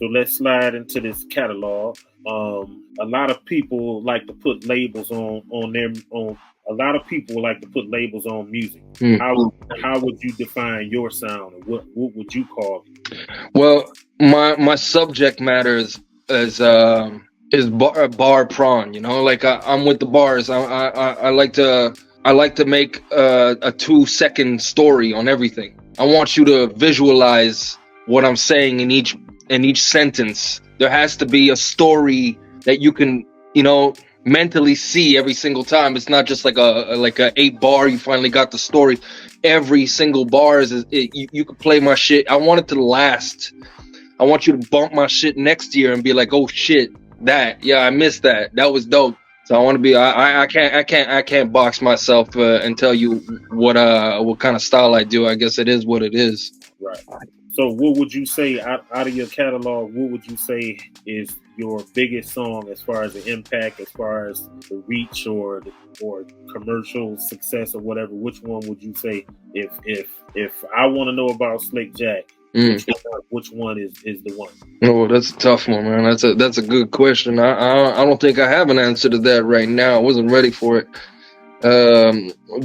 So let's slide into this catalog. A lot of people like to put labels on their on. A lot of people like to put labels on music. Mm. How would you define your sound, or what would you call it? Well, my subject matter is bar prawn. You know, like I'm with the bars. I like to make a 2-second story on everything. I want you to visualize what I'm saying in each sentence. There has to be a story that you can, mentally see every single time. It's not just like a 8 bar. You finally got the story. Every single bar you could play my shit. I want it to last. I want you to bump my shit next year and be like, oh shit, I missed that. That was dope. So I want to be. I can't box myself and tell you what kind of style I do. I guess it is what it is. Right. So what would you say out of your catalog? What would you say is your biggest song as far as the impact, as far as the reach or commercial success or whatever? Which one would you say if I want to know about Slik Jack? Which one is the one? Oh, that's a tough one, man. That's a good question. I don't think I have an answer to that right now. I wasn't ready for it.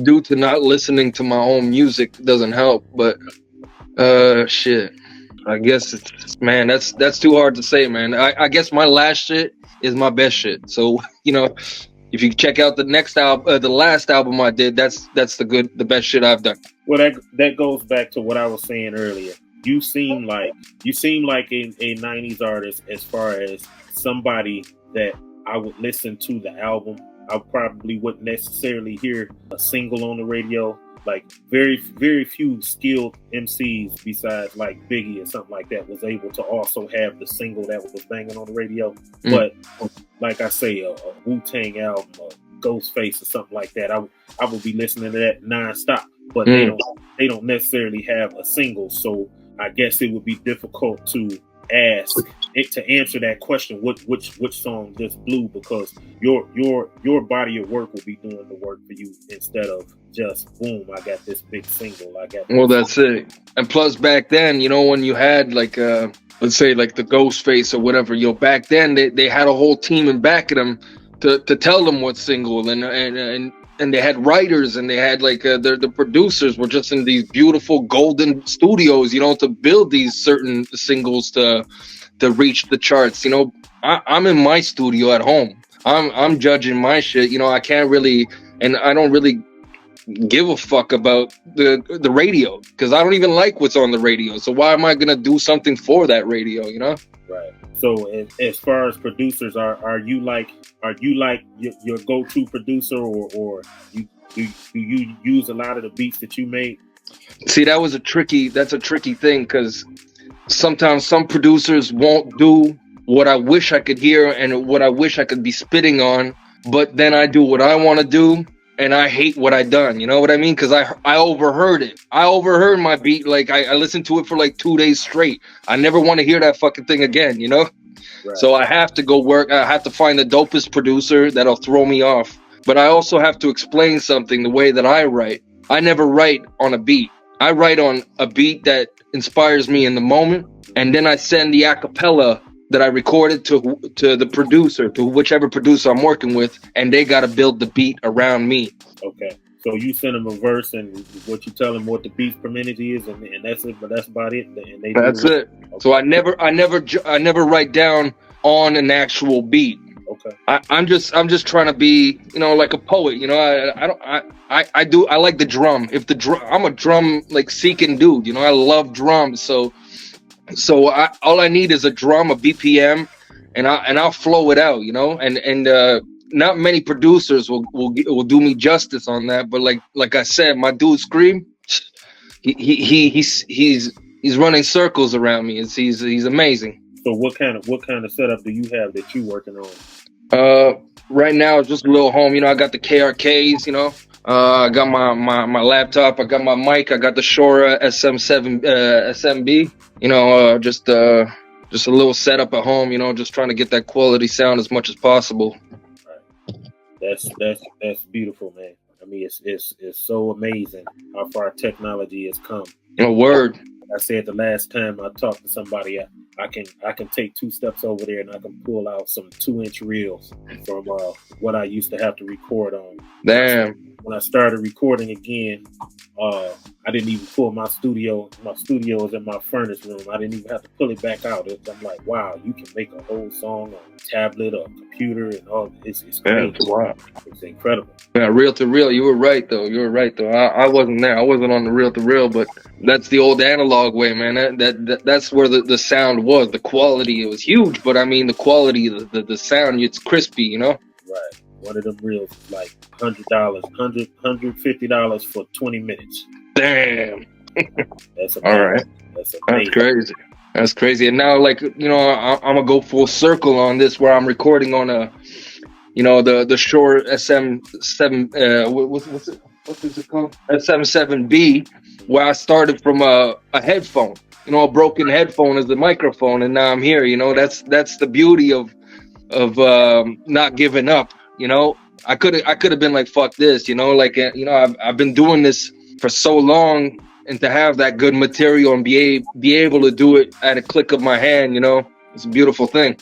Due to not listening to my own music doesn't help, but shit. I guess that's too hard to say, man. I guess my last shit is my best shit. So, if you check out the next album, the last album I did, that's the best shit I've done. Well, that goes back to what I was saying earlier. You seem like a 90s artist, as far as somebody that I would listen to the album. I probably wouldn't necessarily hear a single on the radio. Like very, very few skilled MCs besides like Biggie or something like that was able to also have the single that was banging on the radio. But like I say, a Wu-Tang album, a Ghostface or something like that, I would be listening to that nonstop. But they don't necessarily have a single, so I guess it would be difficult to answer that question. Which song just blew? Because your body of work will be doing the work for you instead of just boom, I got this big single. Well, that's it. And plus, back then, when you had like let's say like the Ghostface or whatever, back then they had a whole team in back of them to tell them what single, and they had writers, and they had like the producers were just in these beautiful golden studios, to build these certain singles to reach the charts. I'm in my studio at home. I'm judging my shit. I can't really, and I don't really give a fuck about the radio, because I don't even like what's on the radio. So why am I gonna do something for that radio? Right. So as far as producers, are you like your go-to producer, or do you use a lot of the beats that you made? See, that's a tricky thing, because sometimes some producers won't do what I wish I could hear and what I wish I could be spitting on, but then I do what I want to do, and I hate what I done. You know what I mean? Because I overheard it. I overheard my beat. Like I listened to it for like 2 days straight. I never want to hear that fucking thing again. Right. So I have to go work. I have to find the dopest producer that'll throw me off. But I also have to explain something the way that I write. I never write on a beat. I write on a beat that inspires me in the moment, and then I send the acapella that I recorded to the producer, to whichever producer I'm working with, and they got to build the beat around me. Okay. So you send them a verse, and what you tell them what the beat per minute is, and that's it. But that's about it. And that's it. Okay. So I never write down on an actual beat. Okay. I'm just trying to be, like a poet. I like the drum. I'm a drum like seeking dude. I love drums. So all I need is a drum, a BPM, and I'll flow it out. And not many producers will do me justice on that. But like I said, my dude Scream, he's running circles around me. He's amazing. So what kind of setup do you have that you working on? Right now it's just a little home. I got the KRKs. I got my laptop. I got my mic. I got the Shure SM7 SMB. Just a little setup at home. Just trying to get that quality sound as much as possible. Right. That's beautiful, man. I mean, it's so amazing how far technology has come. A word. Like I said the last time I talked to somebody, I can take 2 steps over there and I can pull out some 2-inch reels from what I used to have to record on. Damn. When I started recording again, I didn't even pull my studio. My studio is in my furnace room. I didn't even have to pull it back out. I'm like, wow, you can make a whole song on a tablet or a computer and all. It's crazy. Yeah, wow. It's incredible. Yeah, reel to reel. You were right though. I wasn't there. I wasn't on the reel to reel, but that's the old analog way, man. That's where the sound was. The quality, it was huge, but I mean the quality, the sound, it's crispy, you know. Right. One of them reels is like $100, $150 for 20 minutes. Damn. That's amazing. All right. That's amazing. That's crazy. That's crazy. And now, like, you know, I'm gonna go full circle on this, where I'm recording on a, you know, the Shure SM7. What is it called? SM7B, where I started from a headphone. You know, a broken headphone as the microphone, and now I'm here. You know, that's the beauty of not giving up. You know, I could have been like, fuck this. You know, like, you know, I've been doing this for so long, and to have that good material and be able to do it at a click of my hand, you know, it's a beautiful thing.